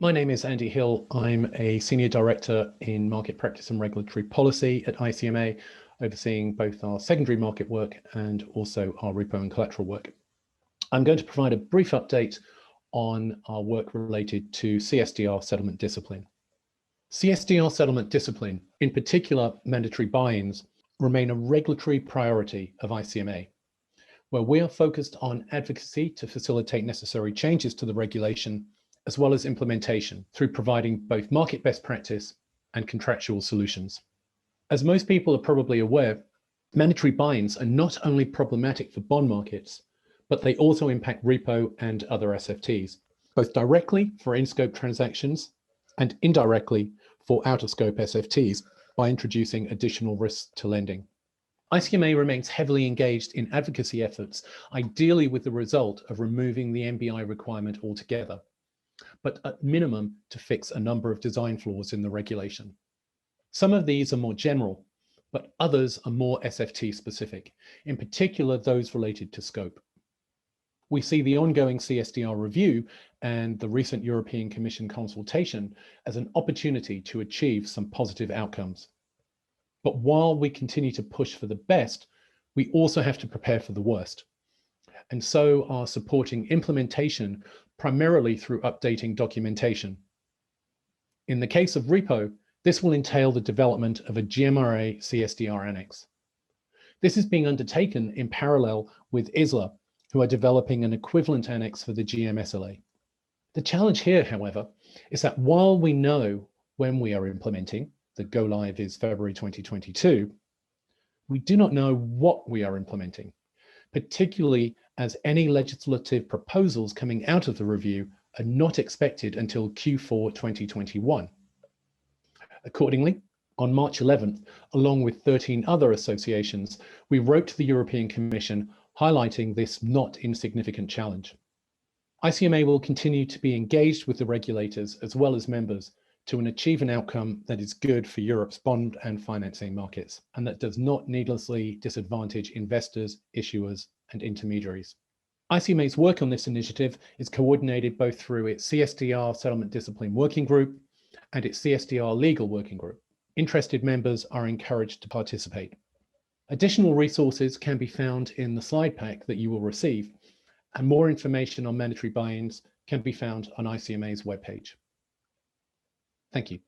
My name is Andy Hill. I'm a Senior Director in Market Practice and Regulatory Policy at ICMA, overseeing both our secondary market work and also our repo and collateral work. I'm going to provide a brief update on our work related to CSDR settlement discipline. CSDR settlement discipline, in particular mandatory buy-ins, remain a regulatory priority of ICMA, where we are focused on advocacy to facilitate necessary changes to the regulation, as well as implementation through providing both market best practice and contractual solutions. As most people are probably aware, mandatory buy-ins are not only problematic for bond markets, but they also impact repo and other SFTs, both directly for in-scope transactions and indirectly for out-of-scope SFTs by introducing additional risks to lending. ICMA remains heavily engaged in advocacy efforts, ideally with the result of removing the MBI requirement altogether, but at minimum to fix a number of design flaws in the regulation. Some of these are more general, but others are more SFT specific, in particular those related to scope. We see the ongoing CSDR review and the recent European Commission consultation as an opportunity to achieve some positive outcomes. But while we continue to push for the best, we also have to prepare for the worst, and so are supporting implementation primarily through updating documentation. In the case of repo, this will entail the development of a GMRA CSDR annex. This is being undertaken in parallel with ISLA, who are developing an equivalent annex for the GMSLA. The challenge here, however, is that while we know when we are implementing, the go live is February 2022, we do not know what we are implementing, particularly as any legislative proposals coming out of the review are not expected until Q4 2021. Accordingly, on March 11th, along with 13 other associations, we wrote to the European Commission highlighting this not insignificant challenge. ICMA will continue to be engaged with the regulators as well as members to achieve an outcome that is good for Europe's bond and financing markets, and that does not needlessly disadvantage investors, issuers, and intermediaries. ICMA's work on this initiative is coordinated both through its CSDR Settlement Discipline Working Group and its CSDR Legal Working Group. Interested members are encouraged to participate. Additional resources can be found in the slide pack that you will receive, and more information on mandatory buy-ins can be found on ICMA's webpage. Thank you.